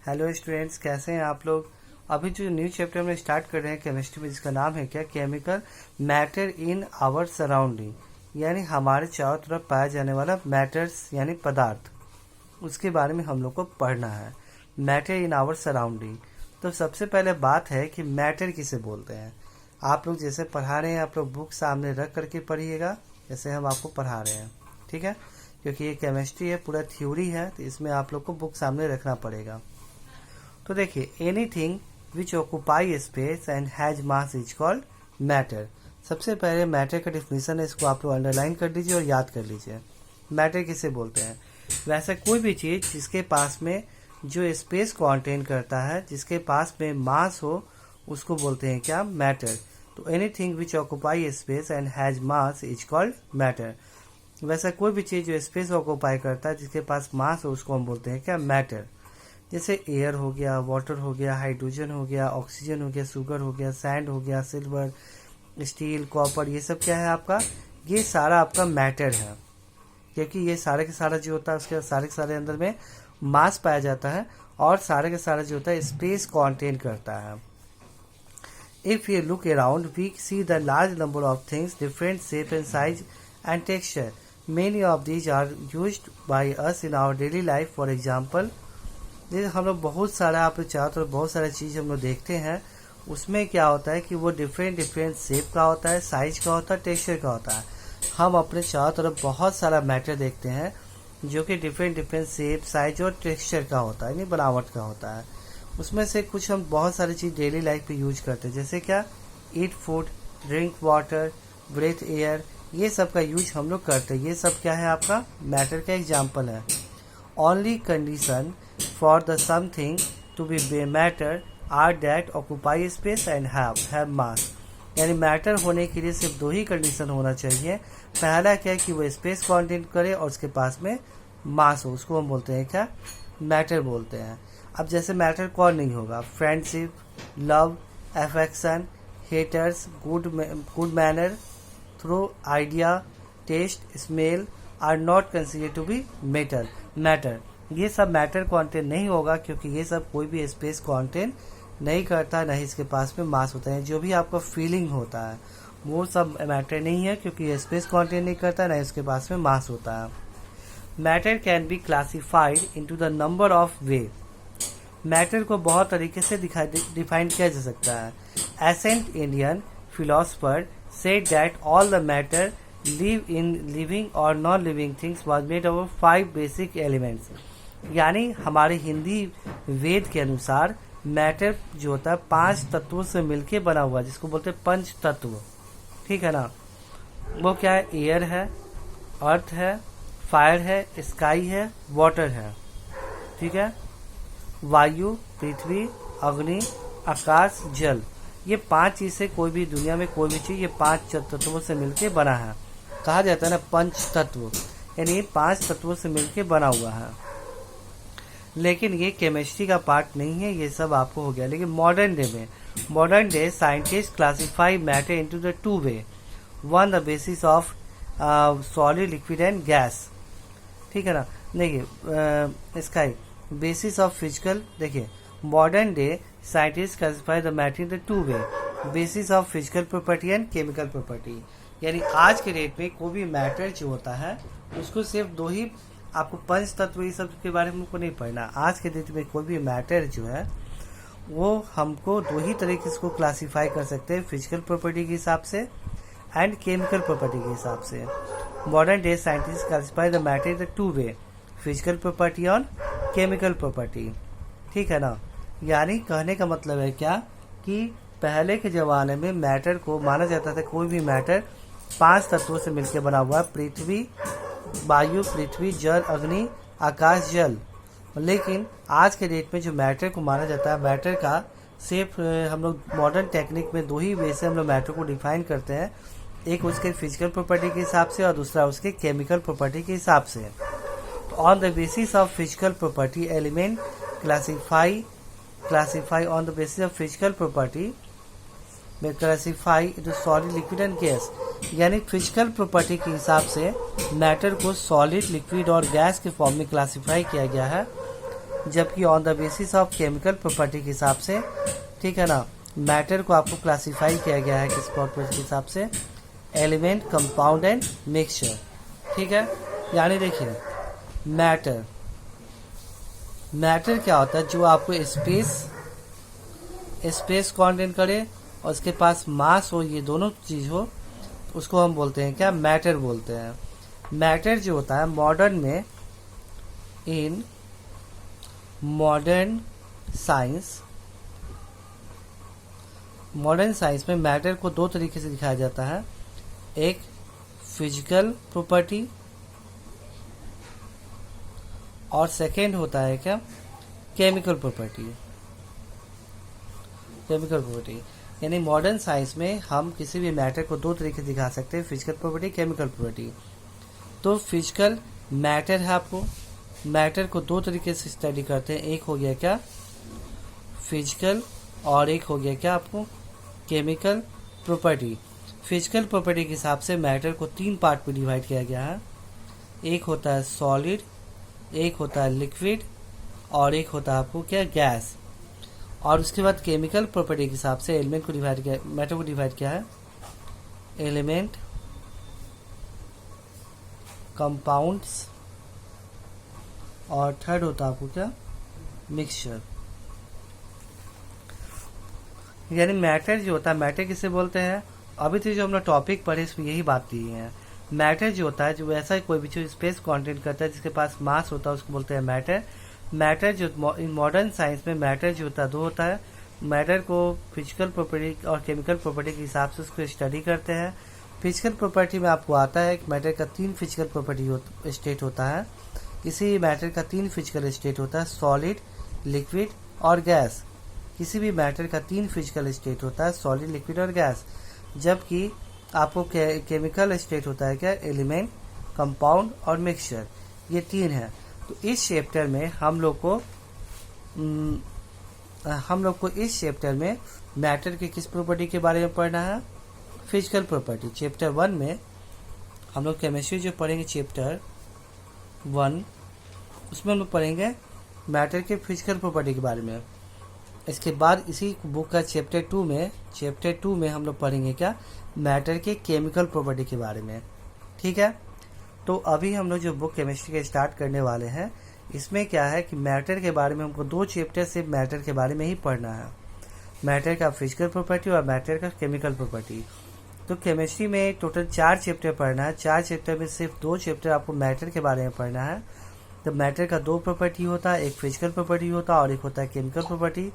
Hello students, कैसे हैं आप लोग। अभी जो न्यू चैप्टर में स्टार्ट कर रहे हैं केमिस्ट्री में, जिसका नाम है क्या, chemical matter in our surrounding, यानी हमारे चारों तरफ पाया जाने वाला मैटर्स यानी पदार्थ, उसके बारे में हम लोग को पढ़ना है। Matter in our surrounding. तो सबसे पहले बात है कि मैटर किसे बोलते हैं। आप लोग जैसे पढ़ा रहे हैं, आप लोग बुक सामने रख करके पढ़िएगा, जैसे हम आपको पढ़ा रहे हैं, ठीक है। क्योंकि ये केमिस्ट्री है, पूरा थ्योरी है, तो इसमें आप लोग को बुक सामने रखना पड़ेगा। तो देखिए, anything which occupy space and has mass is called matter. सबसे पहले मैटर का डिफिनीशन है, इसको आप लोग अंडरलाइन कर लीजिए और याद कर लीजिए। मैटर किसे बोलते हैं? वैसे कोई भी चीज जिसके पास में जो स्पेस कंटेन करता है, जिसके पास में मास हो, उसको बोलते हैं क्या, मैटर। तो anything which occupy space and has mass is called matter. वैसे कोई भी चीज जो स्पेस ऑक्यूपाई करता है, जिसके पास मास हो, उसको हम बोलते हैं क्या, मैटर। जैसे एयर हो गया, वाटर हो गया, हाइड्रोजन हो गया, ऑक्सीजन हो गया, शुगर हो गया, सैंड हो गया, सिल्वर, स्टील, कॉपर, ये सब क्या है आपका, ये सारा आपका मैटर है। क्योंकि ये सारे के सारा जो होता है, उसके सारे के सारे अंदर में मास पाया जाता है, और सारे के सारा जो होता है स्पेस कंटेन करता है। If you look around we see the large number of things, different shape and size and texture. Many of these are used by us in our daily life. For example, जैसे हम लोग बहुत सारा, आप लोग चाहो तो बहुत सारा चीज़ हम लोग देखते हैं, उसमें क्या होता है कि वो डिफरेंट डिफरेंट शेप का होता है, साइज का होता है, टेक्सचर का होता है। हम अपने चारों तरफ बहुत सारा मैटर देखते हैं जो कि डिफरेंट डिफरेंट शेप, साइज और टेक्सचर का होता है, यानी बनावट का होता है। उसमें से कुछ हम बहुत सारी चीज़ डेली लाइफ में यूज करते हैं, जैसे क्या, eat food, drink water, breath air, ये सब का यूज हम लोग करते हैं। ये सब क्या है, आपका मैटर का एग्जाम्पल है। Only condition for the something to be matter are that occupy space and have mass। यानी मैटर होने के लिए सिर्फ दो ही कंडीशन होना चाहिए। पहला क्या है कि वो स्पेस कंटेंट करे और उसके पास में मास हो, उसको हम बोलते हैं क्या, मैटर बोलते हैं। अब जैसे मैटर कौन नहीं होगा, friendship, love, affection, haters, good manner, through idea, taste, smell are not considered to be matter. ये सब मैटर कंटेंट नहीं होगा, क्योंकि ये सब कोई भी स्पेस कंटेंट नहीं करता, नहीं इसके पास में मास होता है। जो भी आपका फीलिंग होता है वो सब मैटर नहीं है, क्योंकि ये स्पेस कंटेंट नहीं करता, नहीं इसके पास में मास होता है। Matter can be classified into the number of way. Matter को बहुत तरीके से डिफाइन किया जा सकता है। Ancient Indian philosopher said that all the matter live in living और non living things was made of 5 basic elements. यानी हमारे हिंदी वेद के अनुसार मैटर जो होता है 5 तत्वों से मिलके बना हुआ, जिसको बोलते हैं पंच तत्व, ठीक है ना। वो क्या है, एयर है, अर्थ है, फायर है, स्काई है, वाटर है, ठीक है, वायु, पृथ्वी, अग्नि, आकाश, जल। ये 5 चीज से कोई भी दुनिया में कोई भी चीज ये 5 तत्वों से मिलके बना है। कहा जाता है ना पंच तत्व, यानी 5 तत्वों से मिलके बना हुआ है। लेकिन ये केमिस्ट्री का पार्ट नहीं है, ये सब आपको हो गया। लेकिन modern day scientist classify matter into the 2 way. One the basis of solid, liquid and gas, ठीक है ना। देखिए इसका बेसिस ऑफ फिजिकल, देखिए modern day scientist classify the matter in the 2 way, basis of physical property and chemical property. यानी आज के date में कोई भी मैटर जो होता है उसको सिर्फ दो ही, आपको पंच तत्व ये सब के बारे में हमको नहीं पढ़ना। आज के डेट में कोई भी मैटर जो है वो हमको दो ही तरीके से क्लासीफाई कर सकते हैं, फिजिकल प्रॉपर्टी के हिसाब से एंड केमिकल प्रॉपर्टी के हिसाब से। Modern day scientist classify the matter in the 2 way, physical property और केमिकल प्रॉपर्टी, ठीक है ना। यानी कहने का मतलब है क्या, कि पहले के जमाने में मैटर को माना जाता था, कोई भी मैटर 5 तत्वों से मिलकर बना हुआ है, पृथ्वी, वायु, पृथ्वी, जल, अग्नि, आकाश, जल। लेकिन आज के डेट में जो मैटर को माना जाता है, मैटर का सिर्फ हम लोग मॉडर्न टेक्निक में 2 ही वे से हम लोग मैटर को डिफाइन करते हैं। एक उसके फिजिकल प्रॉपर्टी के हिसाब से और दूसरा उसके केमिकल प्रॉपर्टी के हिसाब से। तो on the basis of physical property element classify on the basis of physical property में classify into solid, liquid and gas. यानी फिजिकल प्रॉपर्टी के हिसाब से मैटर को सॉलिड, लिक्विड और गैस के फॉर्म में क्लासीफाई किया गया है। जबकि on the basis of chemical property के हिसाब से, ठीक है ना, मैटर को आपको क्लासिफाई किया गया है किस प्रॉपर्टी के हिसाब से, एलिमेंट, कंपाउंड एंड मिक्सचर। ठीक है, यानी देखिए मैटर क्या होता है, जो आपको स्पेस कंटेंट करे और उसके पास मास हो, ये दोनों चीज हो, उसको हम बोलते हैं क्या, मैटर बोलते हैं। मैटर जो होता है इन मॉडर्न साइंस में मैटर को दो तरीके से दिखाया जाता है, एक फिजिकल प्रॉपर्टी और सेकेंड होता है क्या, केमिकल प्रॉपर्टी। यानी मॉडर्न साइंस में हम किसी भी मैटर को दो तरीके से दिखा सकते हैं, फिजिकल प्रॉपर्टी, केमिकल प्रॉपर्टी। तो फिजिकल मैटर है, आपको मैटर को दो तरीके से स्टडी करते हैं, एक हो गया क्या फिजिकल और एक हो गया क्या आपको केमिकल प्रॉपर्टी। फिजिकल प्रॉपर्टी के हिसाब से मैटर को तीन पार्ट में डिवाइड किया गया है, एक होता है सॉलिड, एक होता है लिक्विड और एक होता है आपको क्या, गैस। और उसके बाद केमिकल प्रॉपर्टी के हिसाब से एलिमेंट को डिवाइड किया, मैटर को डिवाइड किया है एलिमेंट, कंपाउंड्स और थर्ड होता है आपको क्या, मिक्सचर। यानी मैटर जो होता है, मैटर किसे बोलते हैं, अभी तो जो हमने टॉपिक पढ़े इसमें यही बात दी है। मैटर जो होता है, जो ऐसा कोई भी जो स्पेस कंटेंट करता है, जिसके पास मास होता है, उसको बोलते हैं मैटर। मैटर जो इन मॉडर्न साइंस में मैटर जो होता है दो होता है, मैटर को फिजिकल प्रॉपर्टी और केमिकल प्रॉपर्टी के हिसाब से उसको स्टडी करते हैं। फिजिकल प्रॉपर्टी में आपको आता है कि मैटर का तीन फिजिकल प्रॉपर्टी स्टेट होता है, किसी मैटर का तीन फिजिकल स्टेट होता है, सॉलिड, लिक्विड और गैस। किसी भी मैटर का तीन फिजिकल स्टेट होता है, सॉलिड, लिक्विड और गैस। जबकि आपको केमिकल स्टेट होता है क्या, एलिमेंट, कंपाउंड और मिक्सचर, ये तीन है। तो इस चैप्टर में हम लोग को इस चैप्टर में मैटर के किस प्रॉपर्टी के बारे में पढ़ना है, फिजिकल प्रॉपर्टी। चैप्टर 1 में हम लोग केमिस्ट्री जो पढ़ेंगे चैप्टर 1, उसमें हम लोग पढ़ेंगे मैटर के फिजिकल प्रॉपर्टी के बारे में। इसके बाद इसी बुक का चैप्टर 2 में हम लोग पढ़ेंगे क्या, मैटर के केमिकल प्रॉपर्टी के बारे में। ठीक है, तो अभी हम लोग जो बुक केमिस्ट्री के स्टार्ट करने वाले हैं, इसमें क्या है कि मैटर के बारे में हमको दो चैप्टर सिर्फ मैटर के बारे में ही पढ़ना है, मैटर का फिजिकल प्रॉपर्टी और मैटर का केमिकल प्रॉपर्टी। तो केमिस्ट्री में टोटल 4 चैप्टर पढ़ना है, 4 चैप्टर में सिर्फ 2 चैप्टर आपको मैटर के बारे में पढ़ना है। तो मैटर का 2 प्रॉपर्टी होता है, एक फिजिकल प्रॉपर्टी होता है और एक होता है केमिकल प्रॉपर्टी।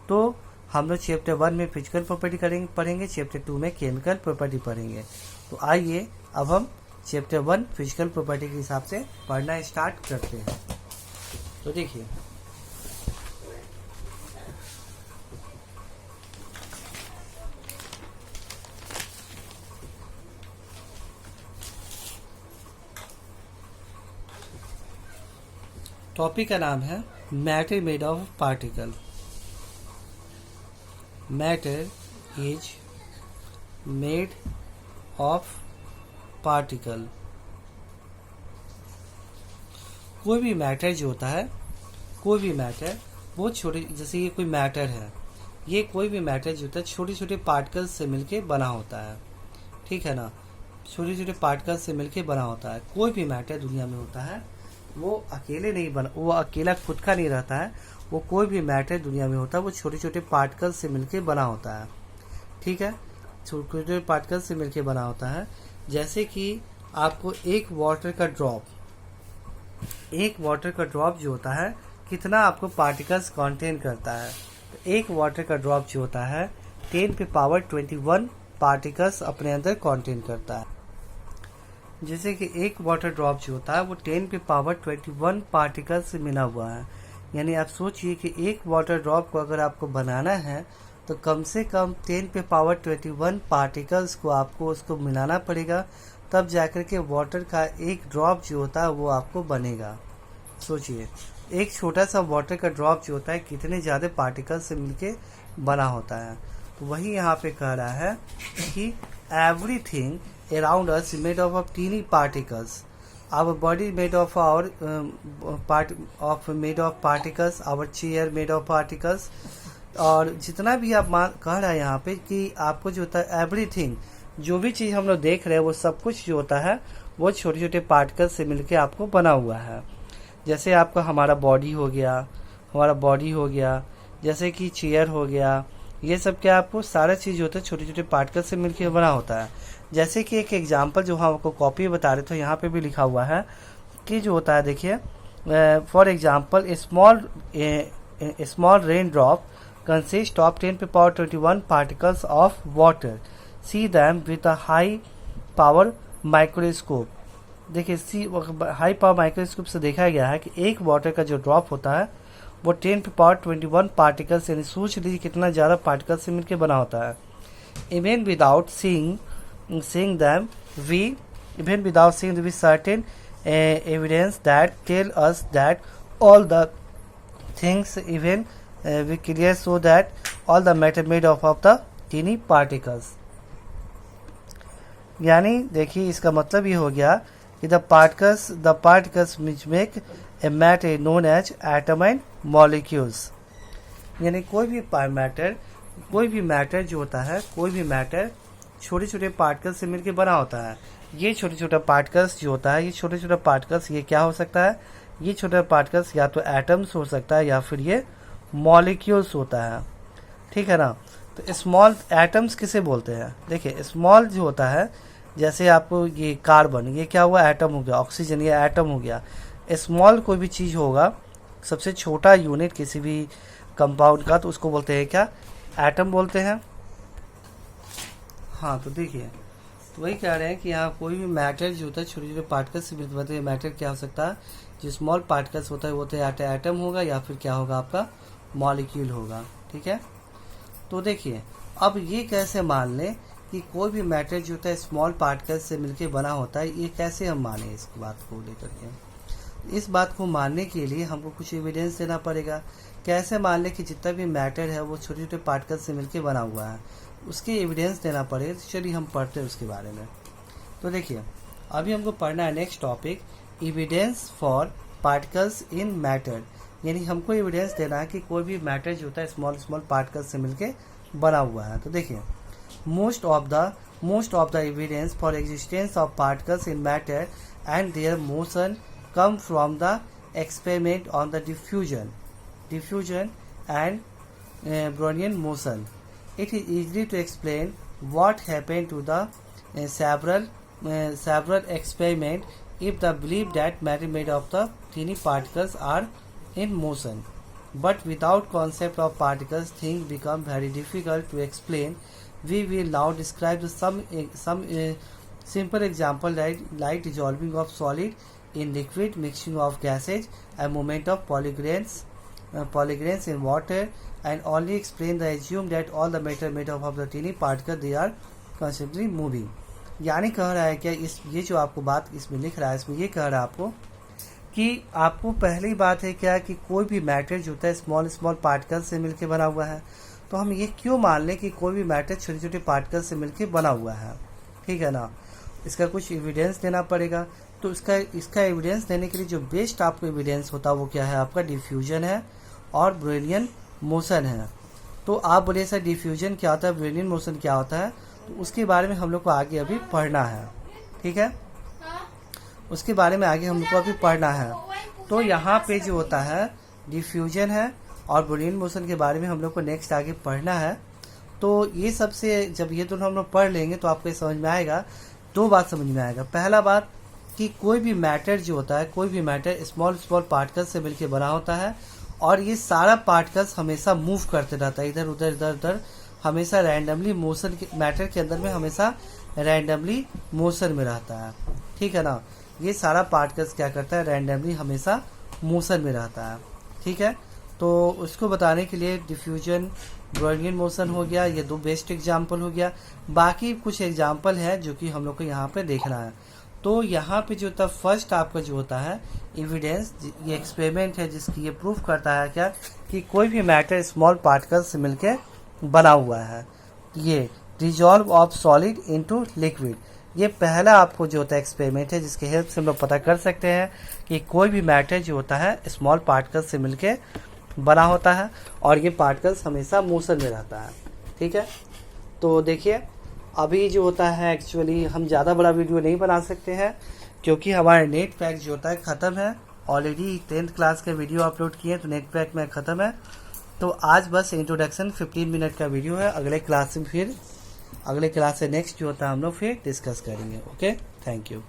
तो हम लोग चैप्टर 1 में फिजिकल प्रॉपर्टी पढ़ेंगे, चैप्टर 2 में केमिकल प्रॉपर्टी पढ़ेंगे। तो आइए अब हम चैप्टर 1 फिजिकल प्रॉपर्टी के हिसाब से पढ़ना स्टार्ट करते हैं। तो देखिए, टॉपिक का नाम है matter made of particle. Matter is made of particle. कोई भी मैटर जो होता है, कोई भी मैटर वो छोटे, जैसे ये कोई मैटर है, ये कोई भी मैटर जो होता है छोटे छोटे पार्टिकल्स से मिलके बना होता है। ठीक है ना, छोटे छोटे पार्टिकल्स से मिलके बना होता है। कोई भी मैटर दुनिया में होता है वो अकेले नहीं बना, वो अकेला खुद का नहीं रहता है। वो कोई भी मैटर दुनिया में होता है वो छोटे छोटे पार्टिकल्स से मिलके बना होता है। ठीक है, छोटे छोटे पार्टिकल्स से मिलके बना होता है। जैसे कि आपको एक वाटर का ड्रॉप जो होता है कितना आपको पार्टिकल्स कंटेन करता है। तो एक वाटर का ड्रॉप जो होता है 10 पे पावर 21 पार्टिकल्स अपने अंदर कंटेन करता है। जैसे कि एक वाटर ड्रॉप जो होता है वो 10 पे पावर 21 पार्टिकल्स से मिला हुआ है। यानी आप सोचिए कि एक वाटर ड्रॉप को अगर आपको बनाना है तो कम से कम 10 पे पावर 21 पार्टिकल्स को आपको उसको मिलाना पड़ेगा, तब जाकर के वाटर का एक ड्रॉप जो होता है वो आपको बनेगा। सोचिए, एक छोटा सा वाटर का ड्रॉप जो होता है कितने ज़्यादा पार्टिकल्स से मिलके बना होता है। तो वही यहाँ पे कह रहा है कि everything around us made of tiny particles. Our body made of our made of particles, our chair made of particles. और जितना भी आप कह रहा है यहाँ पे कि आपको जो होता है एवरीथिंग, जो भी चीज़ हम लोग देख रहे हैं वो सब कुछ जो होता है वो छोटे छोटे पार्टिकल्स से मिलके आपको बना हुआ है। जैसे आपका हमारा बॉडी हो गया, जैसे कि चेयर हो गया, ये सब क्या आपको सारा चीज़ होता है छोटे छोटे पार्टिकल से मिलकर बना होता है। जैसे कि एक एग्जांपल जो हम आपको कॉपी बता रहे थे यहाँ पे भी लिखा हुआ है कि जो होता है देखिए, for example small rain drop consist of 10⁻21 particles of water, see them with a high power microscope. देखिए हाई पावर माइक्रोस्कोप से देखा गया है कि एक वाटर का जो ड्रॉप होता है वो 10⁻21 पार्टिकल्स, यानी सोच लीजिए कितना ज़्यादा पार्टिकल से मिलकर बना होता है। Even without seeing them, we certain evidence that tell us that all the things even we clear so that all the matter made of the teeny particles। यानी देखिए इसका मतलब ये हो गया कि the particles which make a matter known as atom and molecules। यानी कोई भी मैटर जो होता है, कोई भी मैटर छोटे छोटे पार्टिकल्स से मिलकर बना होता है। ये छोटे छोटे पार्टिकल्स जो होता है, ये छोटे छोटे पार्टिकल्स ये क्या हो सकता है, ये छोटे पार्टिकल्स या तो एटम्स हो सकता है या फिर ये मॉलिक्यूल्स होता है, ठीक है ना। तो स्मॉल एटम्स किसे बोलते हैं, देखिए स्मॉल जो होता है, जैसे आपको ये कार्बन, ये क्या हुआ, एटम हो गया, ऑक्सीजन ये एटम हो गया। स्मॉल कोई भी चीज़ होगा, सबसे छोटा यूनिट किसी भी कंपाउंड का, तो उसको बोलते हैं क्या, एटम बोलते हैं। हाँ तो देखिए, तो वही कह रहे हैं कि यहाँ कोई भी मैटर जो होता है छोटे छोटे पार्टिकल्स से मिलकर बनते हैं। मैटर क्या हो सकता है, जो स्मॉल पार्टिकल्स होता है वो तो एटम होगा या फिर क्या होगा आपका मॉलिक्यूल होगा, ठीक है। तो देखिए अब ये कैसे मान लें कि कोई भी मैटर जो होता है स्मॉल पार्टिकल्स से मिलकर बना होता है, ये कैसे हम माने इस बात को लेकर के। इस बात को मानने के लिए हमको कुछ एविडेंस देना पड़ेगा। कैसे मान लें कि जितना भी मैटर है वो छोटे छोटे पार्टिकल्स से मिलकर बना हुआ है, उसके एविडेंस देना पड़ेगा। तो चलिए हम पढ़ते हैं उसके बारे में। तो देखिए अभी हमको पढ़ना है next topic, evidence for particles in matter. यानी हमको एविडेंस देना है कि कोई भी मैटर जो होता है स्मॉल पार्टिकल्स से मिलके बना हुआ है। तो देखिए most of the evidence for existence of particles in matter and there motion come from the experiment on the diffusion and Brownian motion. It is easy to explain what happened to the several experiments if the belief that matter made of the tiny particles are in motion. But without concept of particles, things become very difficult to explain. We will now describe some simple example like dissolving of solid in liquid, mixing of gases, and movement of polygrens in water, and only explain the assume that all the matter made up of the teeny particle they are constantly moving। यानी कह रहा है क्या, ये जो आपको बात इसमें लिख रहा है, इसमें ये कह रहा है आपको कि आपको पहली बात है क्या कि कोई भी मैटर जो होता है स्मॉल पार्टिकल से मिलकर बना हुआ है। तो हम ये क्यों मान लें कि कोई भी मैटर छोटे छोटे पार्टिकल से मिलकर बना हुआ है, ठीक है ना। इसका कुछ एविडेंस देना पड़ेगा। तो इसका एविडेंस देने के लिए जो बेस्ट आपको एविडेंस होता है वो क्या है, आपका डिफ्यूजन है और ब्रोनियन मोशन है। तो आप बोलिए सर डिफ्यूजन क्या होता है, ब्रोनियन मोशन क्या होता है, तो उसके बारे में हम लोग को आगे अभी पढ़ना है, ठीक है। उसके बारे में आगे हम लोग को अभी पढ़ना है। तो यहाँ पे जो होता है डिफ्यूजन है और ब्रोनियन मोशन के बारे में हम लोग को नेक्स्ट आगे पढ़ना है। तो ये सबसे जब ये दोनों हम लोग पढ़ लेंगे तो आपको समझ में आएगा, दो बात समझ में आएगा। पहला बात कि कोई भी मैटर जो होता है, कोई भी मैटर स्मॉल पार्टिकल से मिलकर बना होता है और ये सारा पार्टिकल्स हमेशा मूव करते रहता है, इधर उधर हमेशा रैंडमली मोशन के मैटर के अंदर में हमेशा रैंडमली मोशन में रहता है, ठीक है ना। ये सारा पार्टिकल्स क्या करता है, रैंडमली हमेशा मोशन में रहता है, ठीक है। तो उसको बताने के लिए डिफ्यूजन ब्रोनियन मोशन हो गया, ये दो बेस्ट एग्जाम्पल हो गया। बाकी कुछ एग्जाम्पल है जो कि हम लोग को यहाँ पे देखना है। तो यहाँ पे जो होता है फर्स्ट आपका जो होता है एविडेंस, ये एक्सपेरिमेंट है जिसकी ये प्रूफ करता है क्या कि कोई भी मैटर स्मॉल पार्टिकल से मिलके बना हुआ है। ये dissolve of solid into liquid, ये पहला आपको जो होता है एक्सपेरिमेंट है जिसके हेल्प से हम लोग पता कर सकते हैं कि कोई भी मैटर जो होता है स्मॉल पार्टिकल्स से मिलके बना होता है और ये पार्टिकल्स हमेशा मोशन में रहता है। ठीक है, तो देखिए अभी जो होता है एक्चुअली हम ज़्यादा बड़ा वीडियो नहीं बना सकते हैं क्योंकि हमारे नेट पैक जो होता है ख़त्म है। ऑलरेडी 10th क्लास का वीडियो अपलोड किए तो नेट पैक में ख़त्म है। तो आज बस इंट्रोडक्शन 15 मिनट का वीडियो है। अगले क्लास से नेक्स्ट जो होता है हम लोग फिर डिस्कस करेंगे। Okay, thank you.